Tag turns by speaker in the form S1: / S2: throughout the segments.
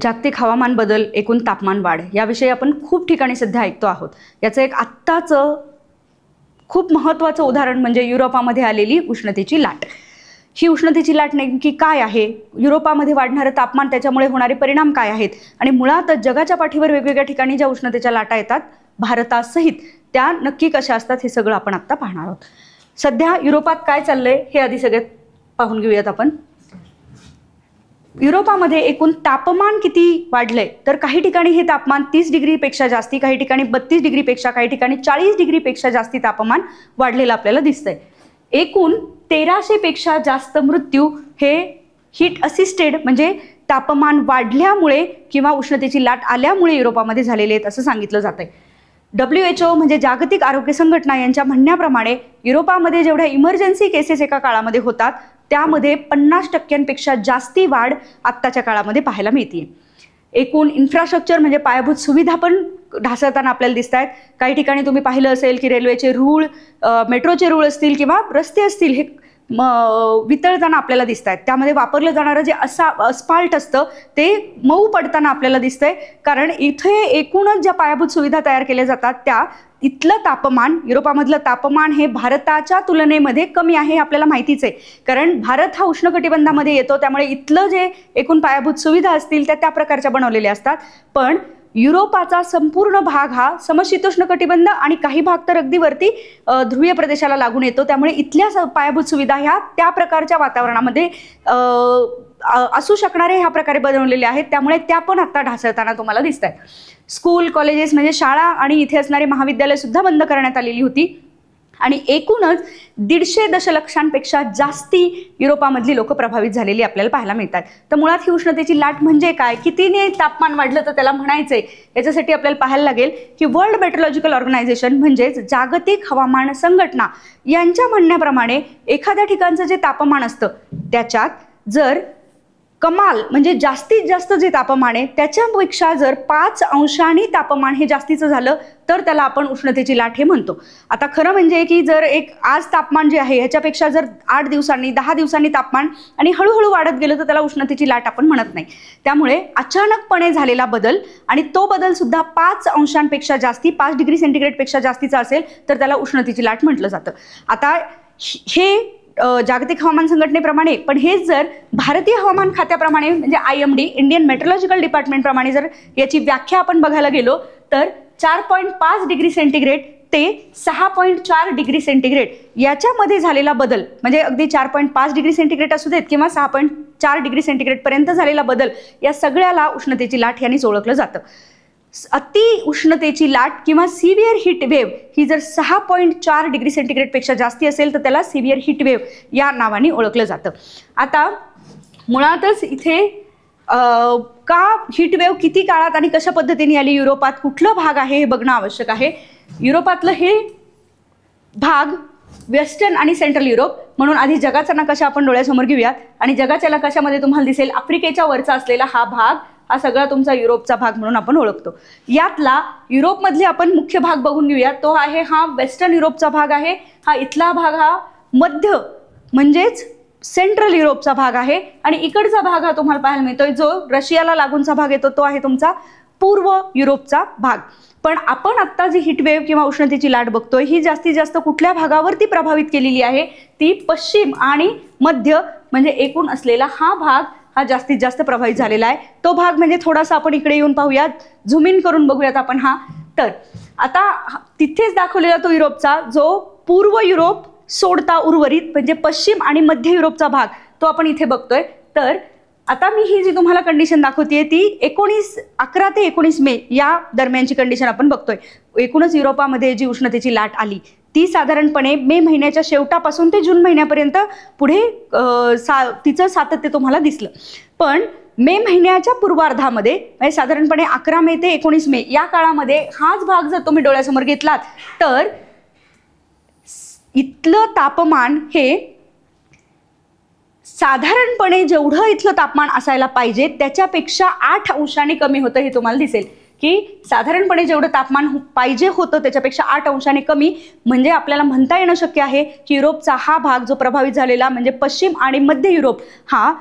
S1: जागतिक हवामान बदल, एकूण तापमान वाढ याविषयी आपण खूप ठिकाणी सध्या ऐकतो आहोत. याचं एक आत्ताचं खूप महत्त्वाचं उदाहरण म्हणजे युरोपामध्ये आलेली उष्णतेची लाट. ही उष्णतेची लाट नेमकी काय आहे, युरोपामध्ये वाढणारं तापमान, त्याच्यामुळे होणारे परिणाम काय आहेत आणि मुळात जगाच्या पाठीवर वेगवेगळ्या ठिकाणी ज्या उष्णतेच्या लाटा येतात भारतासहित, त्या नक्की कशा असतात हे सगळं आपण आत्ता पाहणार आहोत. सध्या युरोपात काय चाललंय हे आधी सगळ्यात पाहून घेऊयात आपण. युरोपामध्ये एकूण तापमान किती वाढलंय तर काही ठिकाणी हे तापमान 30 डिग्रीपेक्षा जास्ती, काही ठिकाणी 32 डिग्रीपेक्षा, काही ठिकाणी 40 डिग्रीपेक्षा जास्ती तापमान वाढलेलं आपल्याला दिसतंय. एकूण 1300 पेक्षा जास्त मृत्यू हे हीट असिस्टेड म्हणजे तापमान वाढल्यामुळे किंवा उष्णतेची लाट आल्यामुळे युरोपामध्ये झालेले आहेत असं सांगितलं जातंय. WHO म्हणजे जागतिक आरोग्य संघटना यांच्या म्हणण्याप्रमाणे युरोपामध्ये जेवढ्या इमर्जन्सी केसेस एका काळामध्ये होतात त्यामध्ये 50% जास्ती वाढ आत्ताच्या काळामध्ये पाहायला मिळते. एकूण इन्फ्रास्ट्रक्चर म्हणजे पायाभूत सुविधा पण ढासळताना आपल्याला दिसत आहेत. काही ठिकाणी तुम्ही पाहिलं असेल की रेल्वेचे रूळ, मेट्रोचे रूळ असतील किंवा रस्ते असतील हे वितळताना आपल्याला दिसत आहेत. त्यामध्ये वापरलं जाणारं जे अस्फाल्ट असतं ते मऊ पडताना आपल्याला दिसतंय, कारण इथे एकूणच ज्या पायाभूत सुविधा तयार केल्या जातात त्या इथलं तापमान, युरोपामधलं तापमान हे भारताच्या तुलनेमध्ये कमी आहे हे आपल्याला माहितीच आहे. कारण भारत हा उष्णकटिबंधामध्ये येतो, त्यामुळे इथलं जे एकूण पायाभूत सुविधा असतील त्या प्रकारच्या बनवलेल्या असतात. पण युरोपाचा संपूर्ण भाग हा समशीतोष्ण कटिबंध आणि काही भाग तर अगदी वरती ध्रुवीय प्रदेशाला लागून येतो, त्यामुळे इथल्या पायाभूत सुविधा ह्या त्या प्रकारच्या वातावरणामध्ये असू शकणारे ह्या प्रकारे बनवलेले आहेत, त्यामुळे त्या पण आता ढासळताना तुम्हाला दिसत आहेत. स्कूल, कॉलेजेस म्हणजे शाळा आणि इथे असणारे महाविद्यालय सुद्धा बंद करण्यात आलेली होती आणि एकूणच 150 दशलक्षांपेक्षा जास्ती युरोपामधली लोक प्रभावित झालेली आपल्याला पाहायला मिळतात. तर मुळात ही उष्णतेची लाट म्हणजे काय, कितीने तापमान वाढलं तर त्याला म्हणायचंय, याच्यासाठी आपल्याला पाहायला लागेल की वर्ल्ड मेट्रोलॉजिकल ऑर्गनायझेशन म्हणजेच जागतिक हवामान संघटना यांच्या म्हणण्याप्रमाणे एखाद्या ठिकाणचं जे तापमान असतं त्याच्यात जर कमाल म्हणजे जास्तीत जास्त जे तापमान आहे त्याच्यापेक्षा जर 5 अंशांनी तापमान हे जास्तीचं झालं तर त्याला आपण उष्णतेची लाट हे म्हणतो. आता खरं म्हणजे की जर एक आज तापमान जे आहे ह्याच्यापेक्षा जर 8 दिवसांनी 10 दिवसांनी तापमान आणि हळूहळू वाढत गेलं तर त्याला उष्णतेची लाट आपण म्हणत नाही. त्यामुळे अचानकपणे झालेला बदल आणि तो बदल सुद्धा 5 अंशांपेक्षा जास्ती, 5 डिग्री सेंटीग्रेडपेक्षा जास्तीचा असेल तर त्याला उष्णतेची लाट म्हटलं जातं. आता हे जागतिक हवामान संघटनेप्रमाणे, पण हेच जर भारतीय हवामान खात्याप्रमाणे म्हणजे IMD इंडियन मेट्रोलॉजिकल डिपार्टमेंट प्रमाणे जर याची व्याख्या आपण बघायला गेलो तर 4.5 डिग्री सेंटीग्रेड ते 6.4 डिग्री सेंटीग्रेड याच्यामध्ये झालेला बदल म्हणजे अगदी 4.5 डिग्री सेंटीग्रेड असू देत किंवा 6.4 डिग्री सेंटीग्रेड पर्यंत झालेला बदल, या सगळ्याला उष्णतेची लाट यांनीच ओळखलं जातं. अति उष्णतेची लाट किंवा सिव्हिअर हीट वेव्ह ही जर 6.4 डिग्री सेंटीग्रेडपेक्षा जास्ती असेल तर त्याला सिव्हिअर हीट वेव्ह या नावाने ओळखलं जातं. आता मुळातच इथे का हीट वेव्ह किती काळात आणि कशा पद्धतीने आली, युरोपात कुठला भाग आहे हे बघणं आवश्यक आहे. युरोपातलं हे भाग वेस्टर्न आणि सेंट्रल युरोप म्हणून आधी जगाचा नकाशा आपण डोळ्यासमोर घेऊयात आणि जगाच्या नकाशामध्ये तुम्हाला दिसेल आफ्रिकेच्या वरचा असलेला हा भाग, हा सगळा तुमचा युरोपचा भाग म्हणून आपण ओळखतो. यातला युरोपमधले आपण मुख्य भाग बघून घेऊयात. तो आहे हा वेस्टर्न युरोपचा भाग आहे. हा इथला भाग हा मध्य म्हणजेच सेंट्रल युरोपचा भाग आहे आणि इकडचा भाग हा तुम्हाला पाहायला मिळतोय जो रशियाला लागूनचा भाग येतो तो आहे तुमचा पूर्व युरोपचा भाग. पण आपण आत्ता जी हीटवेव्ह किंवा उष्णतेची लाट बघतोय ही जास्तीत जास्त कुठल्या भागावरती प्रभावित केलेली आहे, ती पश्चिम आणि मध्य म्हणजे एकूण असलेला हा भाग हा जास्तीत जास्त प्रभावित झालेला आहे. तो भाग म्हणजे थोडासा आपण इकडे येऊन पाहूयात, झूम इन करून बघूयात आपण. हा तर आता तिथेच दाखवलेला तो युरोपचा जो पूर्व युरोप सोडता उर्वरित म्हणजे पश्चिम आणि मध्य युरोपचा भाग तो आपण इथे बघतोय. तर आता मी ही जी तुम्हाला कंडिशन दाखवतेय ती 11 ते 19 मे या दरम्यानची कंडिशन आपण बघतोय. एकूणच युरोपामध्ये जी उष्णतेची लाट आली ती साधारणपणे मे महिन्याच्या शेवटापासून ते जून महिन्यापर्यंत पुढे तिचं सातत्य तुम्हाला दिसलं. पण मे महिन्याच्या पूर्वार्धामध्ये म्हणजे साधारणपणे 11 मे ते 19 मे या काळामध्ये हाच भाग जर तुम्ही डोळ्यासमोर घेतलात तर इथलं तापमान हे साधारणपणे जेवढं इथलं तापमान असायला पाहिजे त्याच्यापेक्षा 8 अंशांनी कमी होतं हे तुम्हाला दिसेल. की साधारणपणे जेवढं तापमान पाहिजे होतं त्याच्यापेक्षा 8 अंशाने कमी, म्हणजे आपल्याला म्हणता येणं शक्य आहे की युरोपचा हा भाग जो प्रभावित झालेला म्हणजे पश्चिम आणि मध्य युरोप हा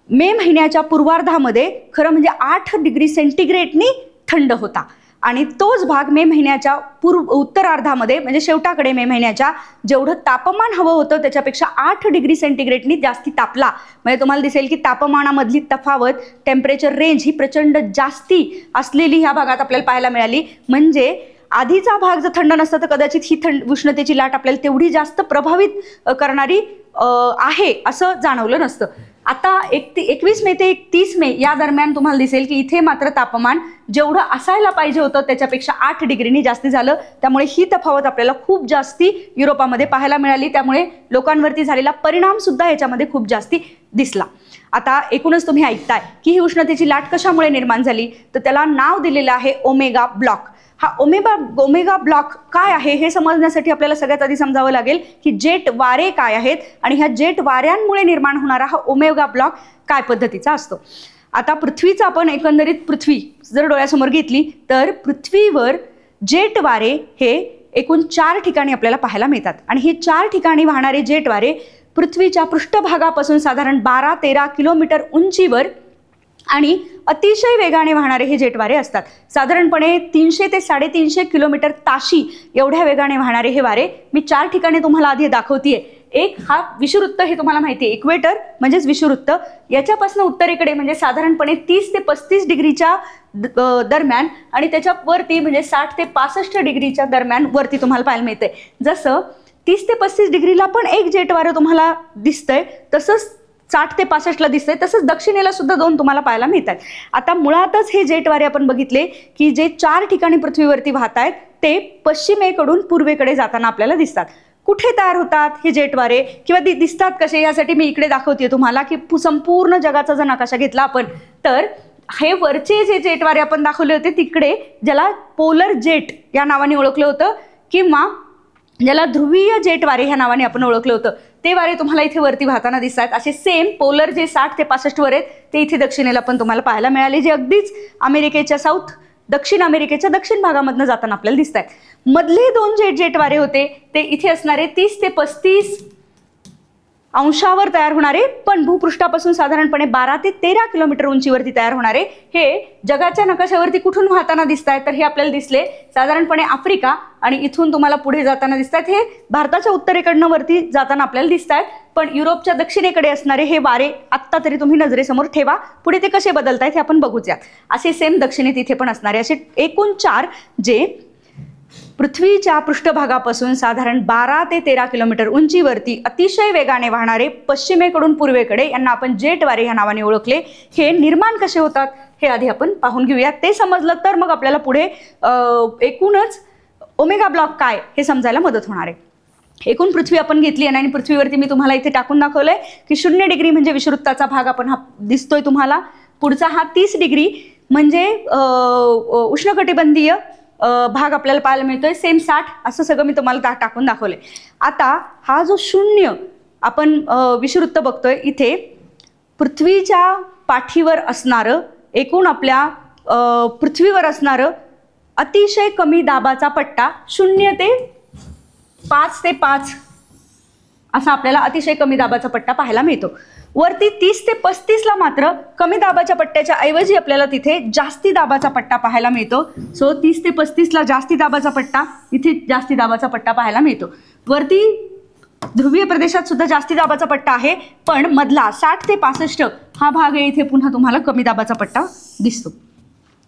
S1: मे महिन्याच्या पूर्वार्धामध्ये खरं म्हणजे 8 डिग्री सेंटीग्रेडनी थंड होता आणि तोच भाग मे महिन्याच्या उत्तरार्धामध्ये म्हणजे शेवटाकडे मे महिन्याच्या जेवढं तापमान हवं होतं त्याच्यापेक्षा 8 डिग्री सेंटीग्रेडनी जास्ती तापला. म्हणजे तुम्हाला दिसेल की तापमानामधली तफावत, टेम्परेचर रेंज ही प्रचंड जास्ती असलेली ह्या भागात आपल्याला पाहायला मिळाली. म्हणजे आधीचा भाग जर थंड नसता तर कदाचित ही उष्णतेची लाट आपल्याला तेवढी जास्त प्रभावित करणारी आहे असं जाणवलं नसतं. आता 21 मे ते 30 मे या दरम्यान तुम्हाला दिसेल की इथे मात्र तापमान जेवढं असायला पाहिजे होतं त्याच्यापेक्षा 8 डिग्रीनी जास्ती झालं. त्यामुळे ही तफावत आपल्याला खूप जास्ती युरोपामध्ये पाहायला मिळाली. त्यामुळे लोकांवरती झालेला परिणाम सुद्धा याच्यामध्ये खूप जास्ती दिसला. आता एकूणच तुम्ही ऐकताय की ही उष्णतेची लाट कशामुळे निर्माण झाली, तर त्याला नाव दिलेलं आहे ओमेगा ब्लॉक. हा ओमेगा ब्लॉक काय आहे हे समजण्यासाठी आपल्याला सगळ्यात आधी समजावं लागेल की जेट वारे काय आहेत आणि ह्या जेट वाऱ्यांमुळे निर्माण होणारा हा ओमेगा ब्लॉक काय पद्धतीचा असतो. आता पृथ्वीचा आपण एकंदरीत पृथ्वी जर डोळ्यासमोर घेतली तर पृथ्वीवर जेट वारे हे एकूण 4 ठिकाणी आपल्याला पाहायला मिळतात आणि हे 4 ठिकाणी वाहणारे जेट वारे पृथ्वीच्या पृष्ठभागापासून साधारण 12-13 किलोमीटर उंचीवर आणि अतिशय वेगाने वाहणारे हे जेटवारे असतात. साधारणपणे 300 ते 350 किलोमीटर ताशी एवढ्या वेगाने वाहणारे हे वारे मी 4 ठिकाणी तुम्हाला आधी दाखवतीये. एक हा विषुवृत्त, हे तुम्हाला माहिती आहे, इक्वेटर म्हणजेच विषुवृत्त, याच्यापासून उत्तरेकडे म्हणजे साधारणपणे 30 ते 35 डिग्रीच्या दरम्यान आणि त्याच्या वरती म्हणजे 60 ते 65 डिग्रीच्या दरम्यान वरती तुम्हाला पाहायला मिळते. जसं 30 ते 35 डिग्रीला पण एक जेट वारं तुम्हाला दिसतंय तसंच 60 ते 65ला दिसतंय, तसंच दक्षिणेला सुद्धा 2 तुम्हाला पाहायला मिळतात. आता मुळातच हे जेट वारे आपण बघितले की जे 4 ठिकाणी पृथ्वीवरती वाहत आहेत ते पश्चिमेकडून पूर्वेकडे जाताना आपल्याला दिसतात. कुठे तयार होतात हे जेट वारे किंवा दिसतात कसे, यासाठी मी इकडे दाखवते तुम्हाला की संपूर्ण जगाचा जर नकाशा घेतला आपण तर हे वरचे जे जेट वारे आपण दाखवले होते तिकडे, ज्याला पोलर जेट या नावाने ओळखलं होतं किंवा ज्याला ध्रुवीय जेट वारे ह्या नावाने आपण ओळखलं होतं, ते वारे तुम्हाला इथे वरती वाहताना दिसतात. असे सेम पोलर जे 60 ते 65 वर आहेत ते इथे दक्षिणेला पण तुम्हाला पाहायला मिळाले, जे अगदीच अमेरिकेच्या दक्षिण अमेरिकेच्या दक्षिण भागामधनं जाताना आपल्याला दिसत आहेत. मधले 2 जेट वारे होते ते इथे असणारे 30 ते 35 अंशावर तयार होणारे, पण भूपृष्ठापासून साधारणपणे 12 ते 13 किलोमीटर उंचीवरती तयार होणारे, हे जगाच्या नकाशावरती कुठून वाहताना दिसत आहेत तर हे आपल्याला दिसले साधारणपणे आफ्रिका आणि इथून तुम्हाला पुढे जाताना दिसत आहेत. हे भारताच्या उत्तरेकडनं वरती जाताना आपल्याला दिसत आहेत, पण युरोपच्या दक्षिणेकडे असणारे हे वारे आत्ता तरी तुम्ही नजरेसमोर ठेवा. पुढे ते कसे बदलत आहेत हे आपण बघूयात. असे सेम दक्षिणेत इथे पण असणारे असे एकूण 4 जे पृथ्वीच्या पृष्ठभागापासून साधारण 12 ते 13 किलोमीटर उंचीवरती अतिशय वेगाने वाहणारे पश्चिमेकडून पूर्वेकडे, यांना आपण जेट वारे ह्या नावाने ओळखले. हे निर्माण कसे होतात हे आधी आपण पाहून घेऊयात. ते समजलं तर मग आपल्याला पुढे एकूणच ओमेगा ब्लॉक काय हे समजायला मदत होणार आहे. एकूण पृथ्वी आपण घेतली आणि पृथ्वीवरती मी तुम्हाला इथे टाकून दाखवलंय की 0 डिग्री म्हणजे विषुवृत्ताचा भाग आपण हा दिसतोय तुम्हाला. पुढचा हा 30 डिग्री म्हणजे उष्णकटिबंधीय भाग आपल्याला पाहायला मिळतोय. सेम 60 असं सगळं मी तुम्हाला टाकून दाखवलंय. आता हा जो 0 आपण विषुवृत्त बघतोय, इथे पृथ्वीच्या पाठीवर असणारं एकूण आपल्या पृथ्वीवर असणारं अतिशय कमी दाबाचा पट्टा 0 ते 5 ते 5 असा आपल्याला अतिशय कमी दाबाचा पट्टा पाहायला मिळतो. वरती 30 ते 35ला मात्र कमी दाबाच्या पट्ट्याच्या ऐवजी आपल्याला तिथे जास्ती दाबाचा पट्टा पाहायला मिळतो. सो 30 ते 35ला जास्ती दाबाचा पट्टा, इथे जास्ती दाबाचा पट्टा पाहायला मिळतो. वरती ध्रुवीय प्रदेशात सुद्धा जास्ती दाबाचा पट्टा आहे, पण मधला 60 ते 65 हा भाग आहे, इथे पुन्हा तुम्हाला कमी दाबाचा पट्टा दिसतो.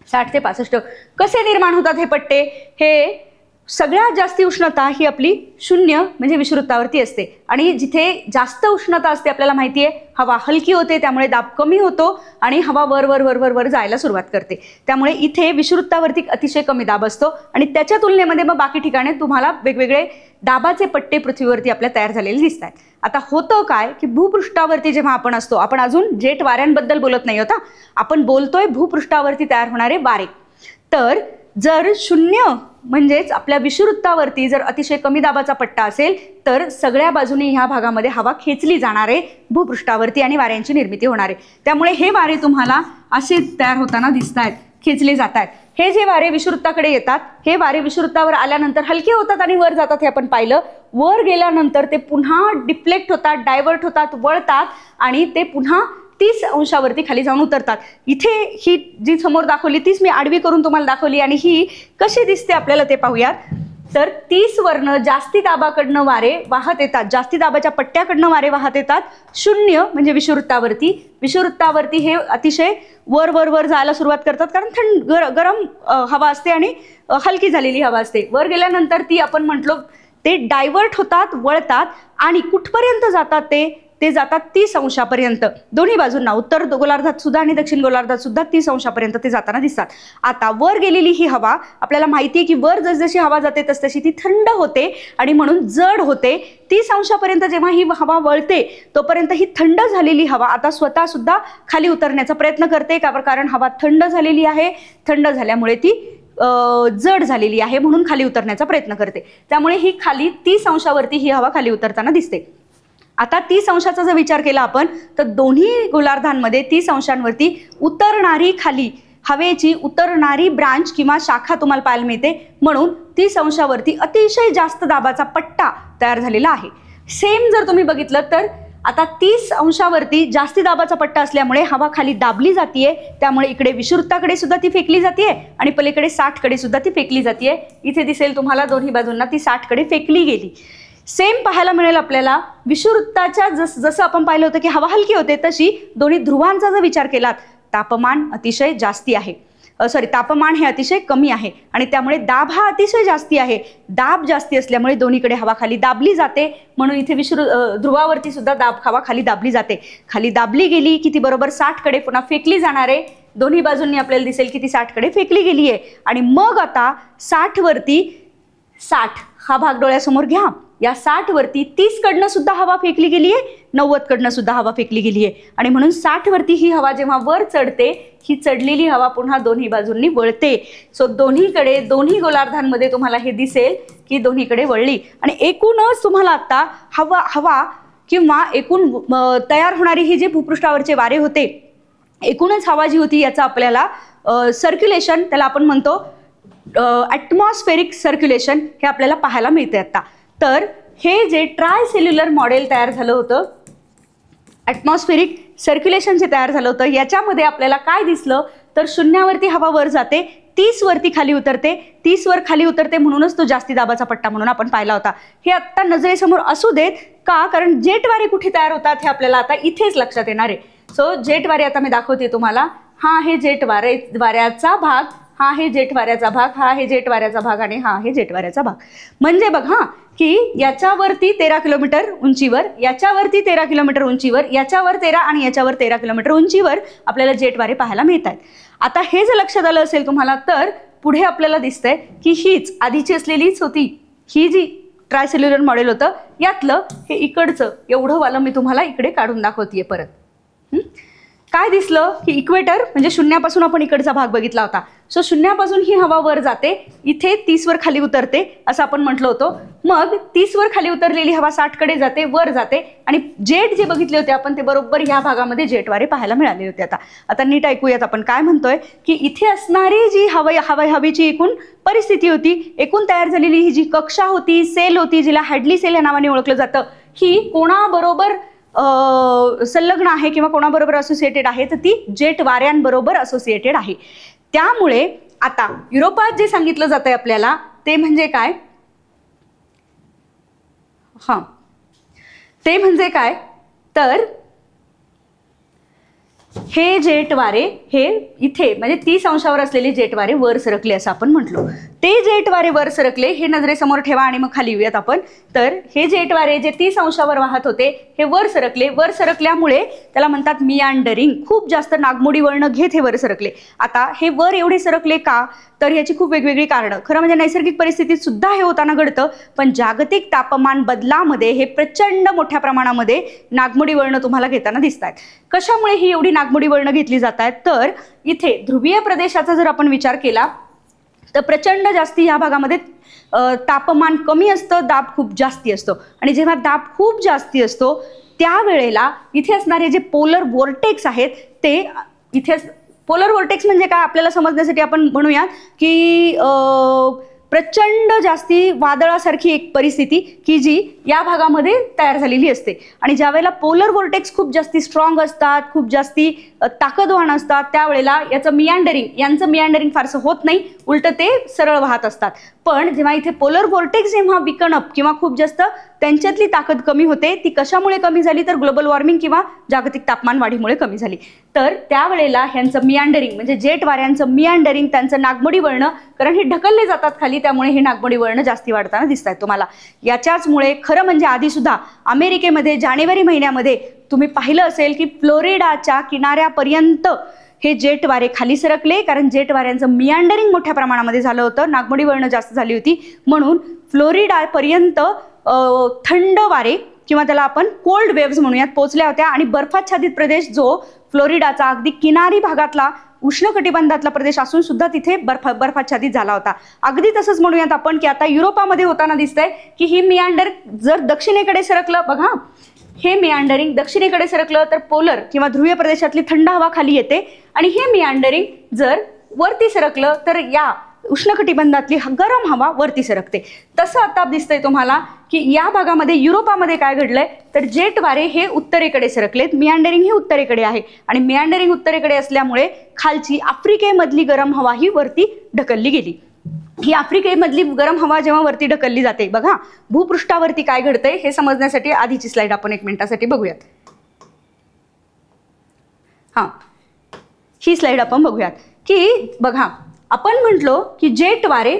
S1: 60 ते 65 कसे निर्माण होतात हे पट्टे? हे सगळ्यात जास्ती उष्णता ही आपली 0 म्हणजे विषुवृत्तावरती असते आणि जिथे जास्त उष्णता असते आपल्याला माहिती आहे, हवा हलकी होते त्यामुळे दाब कमी होतो आणि हवा वर वर वर वर वर जायला सुरुवात करते. त्यामुळे इथे विषुवृत्तावरती अतिशय कमी दाब असतो आणि त्याच्या तुलनेमध्ये मग बाकी ठिकाणी तुम्हाला वेगवेगळे दाबाचे पट्टे पृथ्वीवरती आपल्या तयार झालेले दिसत आहेत. आता होतं काय की भूपृष्ठावरती जेव्हा आपण असतो, आपण अजून जेट वाऱ्यांबद्दल बोलत नाही होता, आपण बोलतोय भूपृष्ठावरती तयार होणारे वारे. तर जर 0 म्हणजेच आपल्या विषुवृत्तावरती जर अतिशय कमी दाबाचा पट्टा असेल तर सगळ्या बाजूने ह्या भागामध्ये हवा खेचली जाणार आहे भूपृष्ठावरती आणि वाऱ्यांची निर्मिती होणार आहे. त्यामुळे हे वारे तुम्हाला असे तयार होताना दिसत आहेत, खेचले जात आहेत. हे जे वारे विषुवृत्ताकडे येतात, हे वारे विषुवृत्तावर आल्यानंतर हलके होतात आणि वर जातात, हे आपण पाहिलं. वर गेल्यानंतर ते पुन्हा डिफ्लेक्ट होतात, डायव्हर्ट होतात, वळतात आणि ते पुन्हा 30 अंशावरती खाली जाऊन उतरतात. इथे ही जी समोर दाखवली तीच मी आडवी करून तुम्हाला दाखवली आणि ही कशी दिसते आपल्याला ते पाहूयात. तर 30 वरनं जास्ती दाबाकडनं वारे वाहत येतात, जास्ती दाबाच्या पट्ट्याकडनं वारे वाहत येतात. 0 म्हणजे विषुववृत्तावरती हे अतिशय वर वर वर जायला सुरुवात करतात, कारण गरम हवा असते आणि हलकी झालेली हवा असते. वर गेल्यानंतर ती आपण म्हटलो ते डायव्हर्ट होतात, वळतात आणि कुठपर्यंत जातात ते जातात 30 अंशापर्यंत. दोन्ही बाजूंना उत्तर गोलार्धात सुद्धा आणि दक्षिण गोलार्धात सुद्धा 30 अंशापर्यंत ते जाताना दिसतात. आता वर गेलेली ही हवा आपल्याला माहिती आहे की वर जसजशी हवा जाते तसतशी ती थंड होते आणि म्हणून जड होते. 30 अंशापर्यंत जेव्हा ही हवा वळते तोपर्यंत ही थंड झालेली हवा आता स्वतः सुद्धा खाली उतरण्याचा प्रयत्न करते, कारण हवा थंड झालेली आहे. थंड झाल्यामुळे ती जड झालेली आहे म्हणून खाली उतरण्याचा प्रयत्न करते. त्यामुळे ही खाली 30 अंशावरती ही हवा खाली उतरताना दिसते. आता 30 अंशाचा जर विचार केला आपण तर दोन्ही गोलार्धांमध्ये 30 अंशांवरती उतरणारी खाली हवेची उतरणारी ब्रांच किंवा शाखा तुम्हाला पाहायला मिळते, म्हणून 30 अंशावरती अतिशय जास्त दाबाचा पट्टा तयार झालेला आहे. सेम जर तुम्ही बघितलं तर आता 30 अंशावरती जास्ती दाबाचा पट्टा असल्यामुळे हवा खाली दाबली जातीये, त्यामुळे इकडे विषुववृत्ताकडे सुद्धा ती फेकली जाते आणि पलीकडे 60 कडे सुद्धा ती फेकली जाते. इथे दिसेल तुम्हाला दोन्ही बाजूंना ती 60 कडे फेकली गेली. सेम पाहायला मिळेल आपल्याला विषुववृत्ताच्या जसं आपण पाहिलं होतं की हवा हलकी होते, तशी दोन्ही ध्रुवांचा जर विचार केलात तापमान अतिशय जास्ती आहे, तापमान हे अतिशय कमी आहे आणि त्यामुळे दाब हा अतिशय जास्ती आहे. दाब जास्ती असल्यामुळे दोन्हीकडे हवा खाली दाबली जाते, म्हणून इथे ध्रुवावरती सुद्धा हवा खाली दाबली जाते. खाली दाबली गेली की ती बरोबर 60 कडे पुन्हा फेकली जाणार आहे. दोन्ही बाजूंनी आपल्याला दिसेल की ती 60 कडे फेकली गेली आहे आणि मग आता 60 वरती 60 हा भाग डोळ्यासमोर घ्या. या 60 वरती 30 कडनं सुद्धा हवा फेकली गेली आहे, 90 कडनं सुद्धा हवा फेकली गेली आहे आणि म्हणून 60 वरती ही हवा जेव्हा वर चढते ही चढलेली हवा पुन्हा दोन्ही बाजूंनी वळते. सो दोन्हीकडे दोन्ही गोलार्धांमध्ये तुम्हाला हे दिसेल की दोन्हीकडे वळली आणि एकूणच तुम्हाला आता हवा किंवा एकूण तयार होणारी ही जे भूपृष्ठावरचे वारे होते, एकूणच हवा जी होती याचा आपल्याला सर्क्युलेशन, त्याला आपण म्हणतो ॲटमॉस्फेरिक सर्क्युलेशन, हे आपल्याला पाहायला मिळते आता. तर हे जे ट्रायसेल्युलर मॉडेल तयार झालं होतं, ॲटमॉस्फेरिक सर्क्युलेशन जे तयार झालं होतं, याच्यामध्ये आपल्याला काय दिसलं तर 0 वरती हवा वर जाते, 30 वरती खाली उतरते, 30 वर खाली उतरते म्हणूनच तो जास्ती दाबाचा पट्टा म्हणून आपण पाहिला होता. हे आत्ता नजरेसमोर असू देत का, कारण जेट वारे कुठे तयार होतात हे आपल्याला आता इथेच लक्षात येणार आहे. सो जेट वारे आता मी दाखवते तुम्हाला. हा आहे जेट वाऱ्याचा भाग, हा आहे जेट वाऱ्याचा भाग, हा आहे जेट वाऱ्याचा भाग आणि हा आहे जेट वाऱ्याचा भाग. म्हणजे बघ की याच्यावरती 13 किलोमीटर उंचीवर, याच्यावरती 13 किलोमीटर उंचीवर, याच्यावर 13 आणि याच्यावर 13 किलोमीटर उंचीवर आपल्याला जेट वारे पाहायला मिळत आहेत. आता हे जर लक्षात आलं असेल तुम्हाला तर पुढे आपल्याला दिसतंय की हीच आधीची असलेलीच होती, ही जी ट्रायसेल्युलर मॉडेल होतं यातलं हे इकडचं एवढं वालं मी तुम्हाला इकडे काढून दाखवतेय परत. काय दिसलं की इक्वेटर म्हणजे 0 पासून आपण इकडचा भाग बघितला होता. सो 0 पासून ही हवा वर जाते, इथे 30 वर खाली उतरते असं आपण म्हटलं होतं. मग 30 वर खाली उतरलेली हवा 60 कडे जाते, वर जाते आणि जेट जे बघितले होते आपण ते बरोबर ह्या भागामध्ये जेट वारे पाहायला मिळाले होते. आता नीट ऐकूयात आपण काय म्हणतोय की इथे असणारी जी हवेची एकूण परिस्थिती होती, एकूण तयार झालेली ही जी कक्षा होती, सेल होती, जिला हॅडली सेल या नावाने ओळखलं जातं, ही कोणाबरोबर संलग्न आहे किंवा कोणाबरोबर असोसिएटेड आहे तर ती जेट वाऱ्यांबरोबर असोसिएटेड आहे. त्यामुळे आता युरोपात जे सांगितलं जात आहे आपल्याला ते म्हणजे काय, ते म्हणजे काय तर हे जेट वारे हे इथे म्हणजे 30 अंशावर असलेले जेट वारे वर सरकले असं आपण म्हटलो. ते जेट वारे वर सरकले हे नजरेसमोर ठेवा आणि मग खाली येऊयात आपण. तर हे जेट वारे जे 30 अंशावर वाहत होते हे वर सरकले, वर सरकल्यामुळे त्याला म्हणतात मियांडरिंग, खूप जास्त नागमोडी वळणं घेत हे वर सरकले. आता हे वर एवढे सरकले का तर याची खूप वेगवेगळी कारणं, खरं म्हणजे नैसर्गिक परिस्थितीत सुद्धा हे होताना घडतं, पण जागतिक तापमान बदलामध्ये हे प्रचंड मोठ्या प्रमाणामध्ये नागमोडी वळणं तुम्हाला घेताना दिसत आहेत. कशामुळे ही एवढी नागमोडी वळणं घेतली जात आहेत तर इथे ध्रुवीय प्रदेशाचा जर आपण विचार केला तर प्रचंड जास्ती या भागामध्ये तापमान कमी असतं, दाब खूप जास्ती असतो आणि जेव्हा दाब खूप जास्ती असतो त्यावेळेला इथे असणारे जे पोलर वोर्टेक्स आहेत ते इथे, पोलर वोर्टेक्स म्हणजे काय आपल्याला समजण्यासाठी आपण म्हणूया की प्रचंड जास्ती वादळासारखी एक परिस्थिती की जी या भागामध्ये तयार झालेली असते. आणि ज्या वेळेला पोलर व्हॉर्टेक्स खूप जास्ती स्ट्रॉंग असतात, खूप जास्ती ताकदवान असतात, त्यावेळेला यांचं मियांडरिंग फारसं होत नाही, उलट ते सरळ वाहत असतात. पण जेव्हा इथे पोलर व्हॉर्टेक्स जेव्हा विकणप किंवा खूप जास्त त्यांच्यातली ताकद कमी होते, ती कशामुळे कमी झाली तर ग्लोबल वॉर्मिंग किंवा जागतिक तापमान वाढीमुळे कमी झाली. तर त्यावेळेला ह्यांचं मियांडरिंग म्हणजे जेट वाऱ्यांचं मियांडरिंग, त्यांचं नागमोडी वळणं, कारण हे ढकलले जातात खाली, त्यामुळे हे नागमोडी वळणं जास्ती वाढताना दिसत आहेत तुम्हाला. याच्याचमुळे खरं म्हणजे आधी सुद्धा अमेरिकेमध्ये जानेवारी महिन्यामध्ये तुम्ही पाहिलं असेल की फ्लोरिडाच्या किनाऱ्यापर्यंत हे जेट वारे खाली सरकले, कारण जेट वाऱ्यांचं मियांडरिंग मोठ्या प्रमाणामध्ये झालं होतं, नागमोडी वळणं जास्त झाली होती, म्हणून फ्लोरिडापर्यंत थंड वारे किंवा त्याला आपण कोल्ड वेव्ज म्हणूयात पोहोचल्या होत्या. आणि बर्फाच्छादित प्रदेश जो फ्लोरिडाचा अगदी किनारी भागातला उष्णकटिबंधातला प्रदेश असून सुद्धा तिथे बर्फाच्छादित झाला होता. अगदी तसंच म्हणूयात आपण की आता युरोपामध्ये होताना दिसतंय की ही मियांडर जर दक्षिणेकडे सरकलं, बघा हे मियांडरिंग दक्षिणेकडे सरकलं तर पोलर किंवा ध्रुवीय प्रदेशातली थंड हवा खाली येते, आणि हे मियांडरिंग जर वरती सरकलं तर या उष्णकटिबंधातली गरम हवा वरती सरकते. तसं आता दिसतंय तुम्हाला की या भागामध्ये युरोपामध्ये काय घडलंय तर जेट वारे हे उत्तरेकडे सरकलेत, मियांडरिंग हे उत्तरेकडे आहे, आणि मियांडरिंग उत्तरेकडे असल्यामुळे खालची आफ्रिकेमधली गरम हवा ही वरती ढकलली गेली. ही आफ्रिकेमधली गरम हवा जेव्हा वरती ढकलली जाते, बघा भूपृष्ठावरती काय घडतंय हे समजण्यासाठी आधीची स्लाइड आपण 1 मिनिटासाठी बघूयात. ही स्लाइड आपण बघूयात की बघा आपण म्हटलो की जेट वारे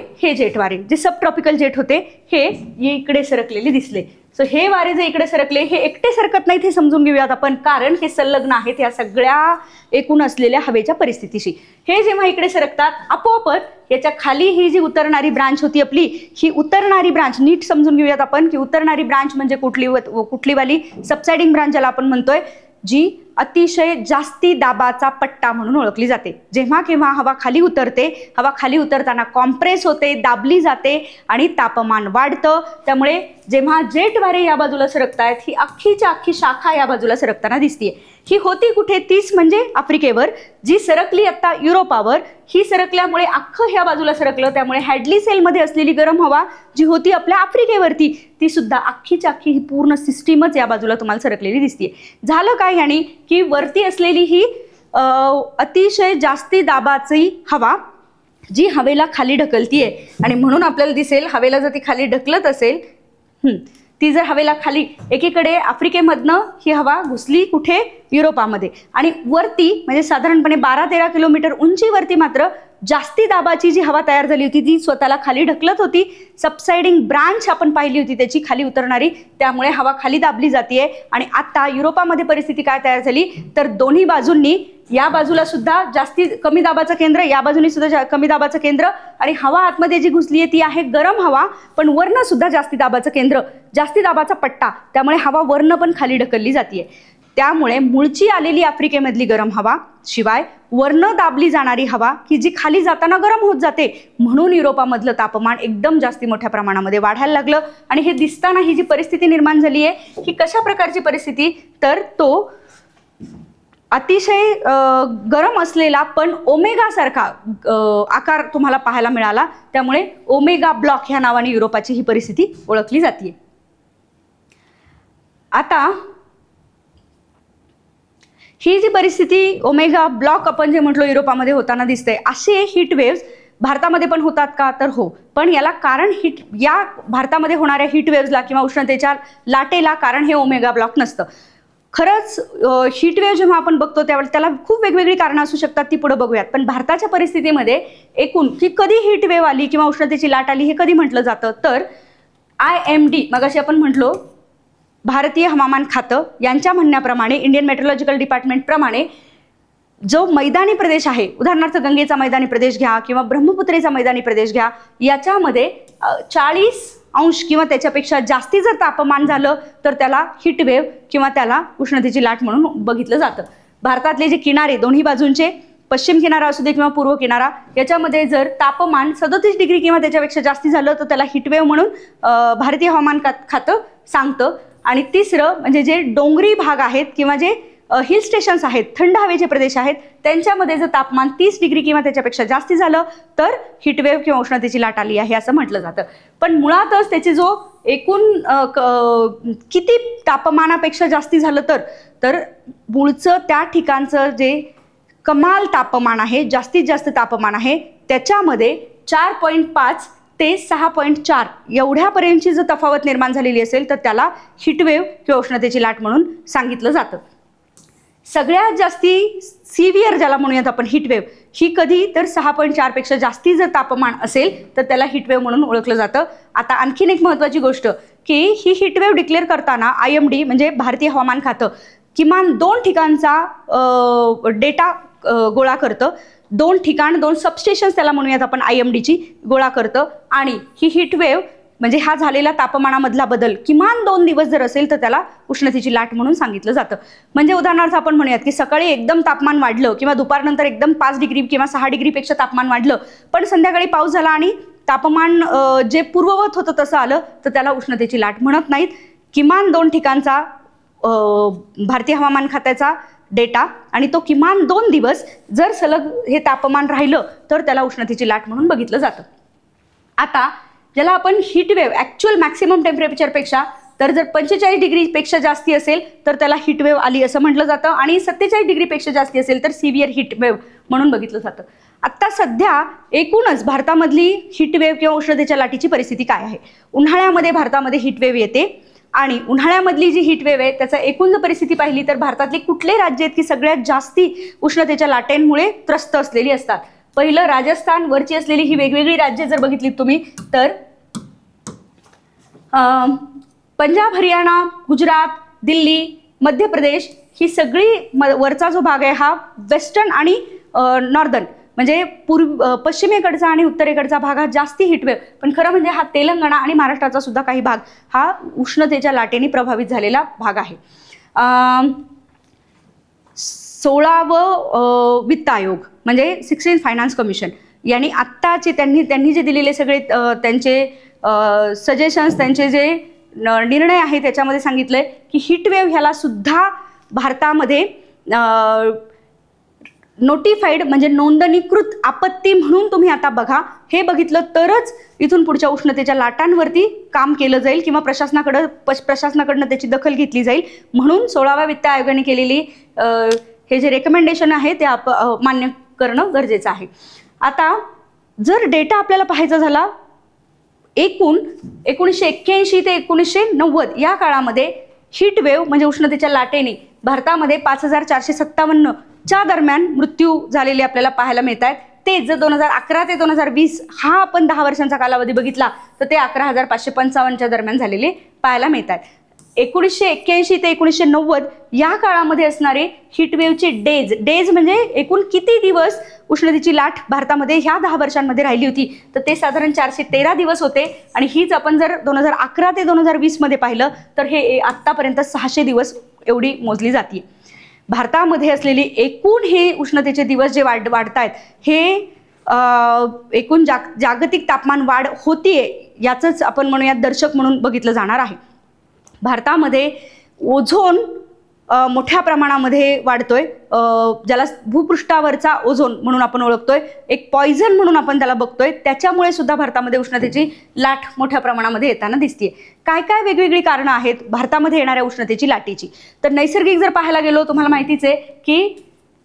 S1: जे सब ट्रॉपिकल जेट होते हे इकडे सरकलेले दिसले. सो हे वारे जे इकडे सरकले हे एकटे सरकत नाहीत हे समजून घेऊयात आपण, कारण हे संलग्न आहेत या सगळ्या एकूण असलेल्या हवेच्या परिस्थितीशी. हे जेव्हा इकडे सरकतात आपोआपच याच्या खाली ही जी उतरणारी ब्रांच होती आपली, ही उतरणारी ब्रांच नीट समजून घेऊयात आपण की उतरणारी ब्रांच म्हणजे कुठली वाली, सबसाइडिंग ब्रांच ज्याला आपण म्हणतोय, जी अतिशय जास्ती दाबाचा पट्टा म्हणून ओळखली जाते. जेव्हा केव्हा हवा खाली उतरते, हवा खाली उतरताना कॉम्प्रेस होते, दाबली जाते आणि तापमान वाढतं. त्यामुळे जेव्हा जेट वारे या बाजूला सरकतायत ही अख्खीच्या अख्खी शाखा या बाजूला सरकताना दिसतीये. ही होती कुठे, तीच म्हणजे आफ्रिकेवर, जी सरकली आता युरोपावर. ही सरकल्यामुळे अख्खं ह्या बाजूला सरकलं, त्यामुळे हॅडली सेलमध्ये असलेली गरम हवा जी होती आपल्या आफ्रिकेवरती ती सुद्धा अख्खीच्या अख्खी ही पूर्ण सिस्टीमच या बाजूला तुम्हाला सरकलेली दिसतीये. झालं काय याने की वरती असलेली ही अतिशय जास्ती दाबाची हवा जी हवेला खाली ढकलतीये, आणि म्हणून आपल्याला दिसेल हवेला जर ती खाली ढकलत असेल, ती जर हवेला खाली एकीकडे आफ्रिकेमधनं ही हवा घुसली कुठे युरोपामध्ये, आणि वरती म्हणजे साधारणपणे 12-13 किलोमीटर उंचीवरती मात्र जास्ती दाबाची जी हवा तयार झाली होती ती स्वतःला खाली ढकलत होती. सबसाइडिंग ब्रांच आपण पाहिली होती त्याची खाली उतरणारी, त्यामुळे हवा खाली दाबली जाते. आणि आता युरोपामध्ये परिस्थिती काय तयार झाली तर दोन्ही बाजूंनी, या बाजूला सुद्धा जास्ती कमी दाबाचं केंद्र, या बाजूनी सुद्धा कमी दाबाचं केंद्र, आणि हवा आतमध्ये जी घुसली आहे ती आहे गरम हवा, पण वरनं सुद्धा जास्ती दाबाचं केंद्र, जास्ती दाबाचा पट्टा, त्यामुळे हवा वरनं पण खाली ढकलली जाते. त्यामुळे मूळची आलेली आफ्रिकेमधली गरम हवा शिवाय वरनं दाबली जाणारी हवा की जी खाली जाताना गरम होत जाते, म्हणून युरोपामधलं तापमान एकदम जास्ती मोठ्या प्रमाणामध्ये वाढायला लागलं. आणि हे दिसताना ही जी परिस्थिती निर्माण झाली आहे ही कशा प्रकारची परिस्थिती तर तो अतिशय गरम असलेला पण ओमेगा सारखा आकार तुम्हाला पाहायला मिळाला. त्यामुळे ओमेगा ब्लॉक ह्या नावाने युरोपाची ही परिस्थिती ओळखली जाते. आता ही जी परिस्थिती ओमेगा ब्लॉक आपण जे म्हटलो युरोपामध्ये होताना दिसते, असे हीट वेव्स भारतामध्ये पण होतात का तर हो, पण याला कारण या भारतामध्ये होणाऱ्या हीट वेव्सला किंवा उष्णतेच्या लाटेला कारण हे ओमेगा ब्लॉक नसतं. खरंच हीट वेव्ह जेव्हा आपण बघतो त्यावेळेला त्याला खूप वेगवेगळी कारणं असू शकतात, ती पुढे बघूयात. पण भारताच्या परिस्थितीमध्ये एकूण की कधी हीट वेव्ह आली किंवा उष्णतेची लाट आली हे कधी म्हटलं जातं तर IMD मगाशी आपण म्हटलो भारतीय हवामान खातं यांच्या म्हणण्याप्रमाणे, इंडियन मेट्रोलॉजिकल डिपार्टमेंट प्रमाणे जो मैदानी प्रदेश आहे, उदाहरणार्थ गंगेचा मैदानी प्रदेश घ्या किंवा ब्रह्मपुत्रेचा मैदानी प्रदेश घ्या, याच्यामध्ये 40 अंश किंवा त्याच्यापेक्षा जास्ती जर तापमान झालं तर त्याला हीट वेव्ह किंवा त्याला उष्णतेची लाट म्हणून बघितलं जातं. भारतातले जे किनारे दोन्ही बाजूंचे, पश्चिम किनारा असू दे किंवा पूर्व किनारा, याच्यामध्ये जर तापमान 37 डिग्री किंवा त्याच्यापेक्षा जास्ती झालं तर त्याला हीट वेव्ह म्हणून भारतीय हवामान खातं सांगतं. आणि तिसरं म्हणजे जे डोंगरी भाग आहेत किंवा जे हिल स्टेशन्स आहेत, थंड हवेचे प्रदेश आहेत, त्यांच्यामध्ये जर तापमान 30 डिग्री किंवा त्याच्यापेक्षा जास्ती झालं तर हीटवेव्ह किंवा उष्णतेची लाट आली आहे असं म्हटलं जातं. पण मुळातच त्याची जो एकूण किती तापमानापेक्षा जास्ती झालं तर मूळचं त्या ठिकाणचं जे कमाल तापमान आहे, जास्तीत जास्त तापमान आहे, त्याच्यामध्ये 4.5 ते 6.4 एवढ्यापर्यंतची जर तफावत निर्माण झालेली असेल तर त्याला हीटवेव्ह किंवा उष्णतेची लाट म्हणून सांगितलं जातं. सगळ्यात जास्ती सिव्हिअर ज्याला म्हणूयात आपण हीटवेव्ह, ही कधी तर 6.4 पेक्षा जास्ती जर तापमान असेल तर त्याला हीटवेव्ह म्हणून ओळखलं जातं. आता आणखीन एक महत्त्वाची गोष्ट की ही हीटवेव्ह डिक्लेअर करताना IMD म्हणजे भारतीय हवामान खातं किमान 2 ठिकाणचा डेटा गोळा करतं. 2 ठिकाण, 2 सबस्टेशन्स त्याला म्हणूयात आपण IMDची गोळा करतं. आणि ही हीटवेव्ह म्हणजे हा झालेला तापमानामधला बदल किमान 2 दिवस जर असेल तर त्याला उष्णतेची लाट म्हणून सांगितलं जातं. म्हणजे उदाहरणार्थ आपण म्हणूयात की सकाळी एकदम तापमान वाढलं किंवा दुपारनंतर एकदम 5 डिग्री किंवा 6 डिग्रीपेक्षा तापमान वाढलं, पण संध्याकाळी पाऊस झाला आणि तापमान जे पूर्ववत होतं तसं आलं तर त्याला उष्णतेची लाट म्हणत नाहीत. किमान 2 ठिकाणचा भारतीय हवामान खात्याचा डेटा आणि तो किमान 2 दिवस जर सलग हे तापमान राहिलं तर त्याला उष्णतेची लाट म्हणून बघितलं जातं. आता ज्याला आपण हीटवेव्ह ॲक्च्युअल मॅक्सिमम टेम्परेचरपेक्षा तर जर 45 डिग्रीपेक्षा जास्ती असेल तर त्याला हीटवेव्ह आली असं म्हटलं जातं आणि 47 डिग्रीपेक्षा जास्ती असेल तर सिव्हिअर हीटवेव्ह म्हणून बघितलं जातं. आत्ता सध्या एकूणच भारतामधली हीटवेव्ह किंवा उष्णतेच्या लाटीची परिस्थिती काय आहे? उन्हाळ्यामध्ये भारतामध्ये हीटवेव्ह येते आणि उन्हाळ्यामधली जी हीटवेव्ह आहे त्याचा एकूण जर परिस्थिती पाहिली तर भारतातले कुठले राज्य आहेत की सगळ्यात जास्ती उष्णतेच्या लाटेंमुळे त्रस्त असलेली असतात? पहिलं राजस्थान, वरची असलेली ही वेगवेगळी राज्य जर बघितलीत तुम्ही तर पंजाब, हरियाणा, गुजरात, दिल्ली, मध्य प्रदेश ही सगळी वरचा जो भाग आहे हा वेस्टर्न आणि नॉर्दर्न म्हणजे पश्चिमेकडचा आणि उत्तरेकडचा भाग हा जास्ती हीटवेव्ह, पण खरं म्हणजे हा तेलंगणा आणि महाराष्ट्राचा सुद्धा काही भाग हा उष्णतेच्या लाटेने प्रभावित झालेला भाग आहे. 16वं वित्त आयोग म्हणजे 16th फायनान्स कमिशन यांनी आत्ताचे त्यांनी जे दिलेले सगळे त्यांचे सजेशन्स, त्यांचे जे निर्णय आहे त्याच्यामध्ये सांगितलंय की हीटवेव्ह ह्याला सुद्धा भारतामध्ये नोटिफाईड म्हणजे नोंदणीकृत आपत्ती म्हणून तुम्ही आता बघा. हे बघितलं तरच इथून पुढच्या उष्णतेच्या लाटांवरती काम केलं जाईल किंवा प्रशासनाकडनं त्याची दखल घेतली जाईल. म्हणून 16व्या वित्त आयोगाने केलेली हे जे रेकमेंडेशन आहे ते मान्य करणं गरजेचं आहे. आता जर डेटा आपल्याला पाहायचा झाला एकूण 1981 ते 1990 या काळामध्ये हीटवेव्ह म्हणजे उष्णतेच्या लाटेने भारतामध्ये 5457 च्या दरम्यान मृत्यू झालेले आपल्याला पाहायला मिळत आहेत. ते जर 2011 ते 2020 हा आपण 10 वर्षांचा कालावधी बघितला तर ते 11,555 दरम्यान झालेले पाहायला मिळतात. 1981 ते 1990 या काळामध्ये असणारे हीटवेव्हचे डेज म्हणजे एकूण किती दिवस उष्णतेची लाट भारतामध्ये ह्या 10 वर्षांमध्ये राहिली होती तर ते साधारण 413 दिवस होते. आणि हीच आपण जर 2011 ते 2020 मध्ये पाहिलं तर हे आत्तापर्यंत 600 दिवस एवढी मोजली जाते. भारतामध्ये असलेली एकूण हे उष्णतेचे दिवस जे वाढत आहेत हे एकूण जागतिक तापमान वाढ होतीये याचंच आपण म्हणूयात दर्शक म्हणून बघितलं जाणार आहे. भारतामध्ये ओझोन मोठ्या प्रमाणामध्ये वाढतोय, ज्याला भूपृष्ठावरचा ओझोन म्हणून आपण ओळखतोय, एक पॉइझन म्हणून आपण त्याला बघतोय. त्याच्यामुळे सुद्धा भारतामध्ये उष्णतेची लाट मोठ्या प्रमाणामध्ये येताना दिसतेय. काय काय वेगवेगळी कारणं आहेत भारतामध्ये येणाऱ्या उष्णतेची लाटेची? तर नैसर्गिक जर पाहायला गेलो तुम्हाला माहितीच आहे की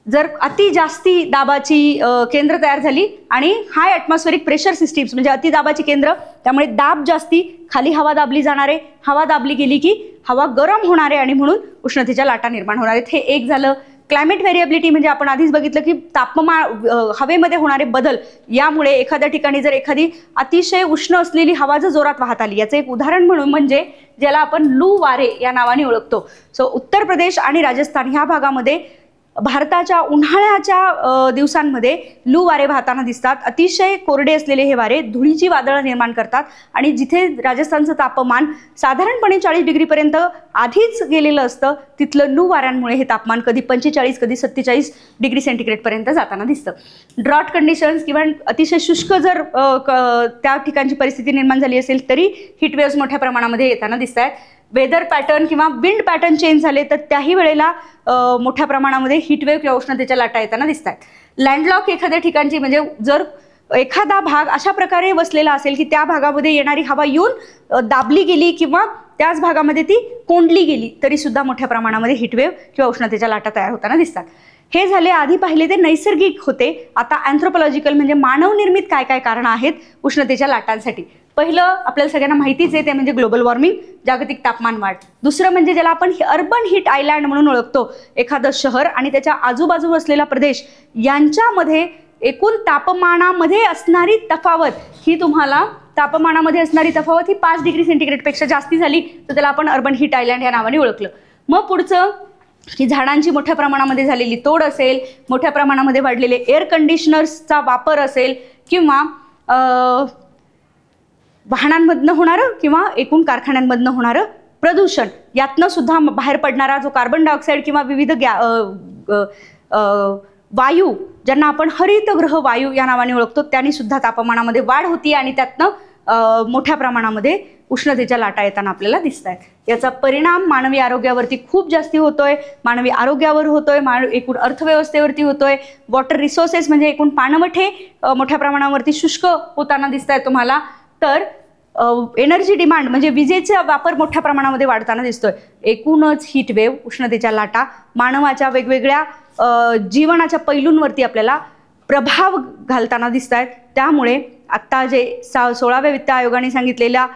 S1: जर अति जास्ती दाबाची केंद्र तयार झाली आणि हाय ॲटमॉस्फेरिक प्रेशर सिस्टीम्स म्हणजे अति दाबाची केंद्र, त्यामुळे दाब जास्ती, खाली हवा दाबली जाणारे, हवा दाबली गेली की हवा गरम होणारे आणि म्हणून उष्णतेच्या लाटा निर्माण होणार आहेत. हे एक झालं. क्लायमेट व्हेरिएबिलिटी म्हणजे आपण आधीच बघितलं की तापमान हवेमध्ये होणारे बदल, यामुळे एखाद्या ठिकाणी जर एखादी अतिशय उष्ण असलेली हवा जर जोरात वाहत आली, याचं एक उदाहरण म्हणून म्हणजे ज्याला आपण लू वारे या नावाने ओळखतो. उत्तर प्रदेश आणि राजस्थान ह्या भागामध्ये भारताच्या उन्हाळ्याच्या दिवसांमध्ये लू वारे वाहताना दिसतात. अतिशय कोरडे असलेले हे वारे धुळीची वादळं निर्माण करतात आणि जिथे राजस्थानचं तापमान साधारणपणे 40 डिग्रीपर्यंत आधीच गेलेलं असतं तिथलं लू वाऱ्यांमुळे हे तापमान कधी 45 कधी 47 डिग्री सेंटीग्रेडपर्यंत जाताना दिसतं. ड्रॉट कंडिशन्स किंवा अतिशय शुष्क जर त्या ठिकाणची परिस्थिती निर्माण झाली असेल तरी हीटवेव्स मोठ्या प्रमाणामध्ये येताना दिसत आहेत. वेदर पॅटर्न किंवा विंड पॅटर्न चेंज झाले तर त्याही वेळेला मोठ्या प्रमाणामध्ये हीटवेव्ह किंवा उष्णतेच्या लाटा येताना दिसत आहेत. लँडलॉक एखाद्या ठिकाणची म्हणजे जर एखादा भाग अशा प्रकारे वसलेला असेल की त्या भागामध्ये येणारी हवा येऊन दाबली गेली किंवा त्याच भागामध्ये ती कोंडली गेली तरी सुद्धा मोठ्या प्रमाणामध्ये हीटवेव्ह किंवा उष्णतेच्या लाटा तयार होताना दिसतात. हे झाले आधी पाहिले ते नैसर्गिक होते. आता अँथ्रोपॉलॉजिकल म्हणजे मानवनिर्मित काय काय कारणं आहेत उष्णतेच्या लाटांसाठी. पहिलं आपल्याला सगळ्यांना माहितीच आहे ते म्हणजे ग्लोबल वॉर्मिंग, जागतिक तापमान वाढ. दुसरं म्हणजे ज्याला आपण अर्बन हीट आयलँड म्हणून ओळखतो, एखादं शहर आणि त्याच्या आजूबाजू असलेला प्रदेश यांच्यामध्ये एकूण तापमानामध्ये असणारी तफावत ही तुम्हाला तापमानामध्ये असणारी तफावत ही 5 डिग्री सेंटीग्रेडपेक्षा जास्ती झाली तर त्याला आपण अर्बन हीट आयलँड या नावाने ओळखलं. मग पुढचं की झाडांची मोठ्या प्रमाणामध्ये झालेली तोड असेल, मोठ्या प्रमाणामध्ये वाढलेले एअर कंडिशनर्सचा वापर असेल किंवा वाहनांमधनं होणारं किंवा एकूण कारखान्यांमधनं होणारं प्रदूषण, यातनं सुद्धा बाहेर पडणारा जो कार्बन डायऑक्साईड किंवा विविध वायू ज्यांना आपण हरितगृह वायू या नावाने ओळखतो त्यांनी सुद्धा तापमानामध्ये वाढ होती आणि त्यातनं मोठ्या प्रमाणामध्ये उष्णतेच्या लाटा येताना आपल्याला दिसत आहेत. याचा परिणाम मानवी आरोग्यावरती खूप जास्ती होतोय, मानवी आरोग्यावर होतोय, एकूण अर्थव्यवस्थेवरती होतोय. वॉटर रिसोर्सेस म्हणजे एकूण पाणवठे मोठ्या प्रमाणावरती शुष्क होताना दिसत आहेत तुम्हाला. तर एनर्जी डिमांड म्हणजे विजेचा वापर मोठ्या प्रमाणामध्ये वाढताना दिसतोय. एकूणच हीटवेव्ह उष्णतेच्या लाटा मानवाच्या वेगवेगळ्या जीवनाच्या पैलूंवरती आपल्याला प्रभाव घालताना दिसत आहेत. त्यामुळे आत्ता जे 16व्या वित्त आयोगाने सांगितलेल्या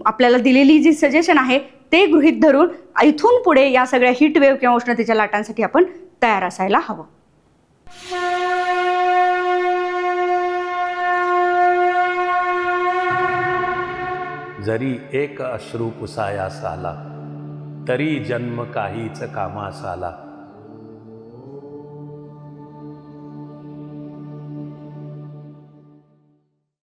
S1: आपल्याला दिलेली जी सजेशन आहे ते गृहीत धरून इथून पुढे या सगळ्या हीटवेव्ह किंवा उष्णतेच्या लाटांसाठी आपण तयार असायला हवं.
S2: जरी एक अश्रू पुसायास आला, तरी जन्म काहीच कामास आला.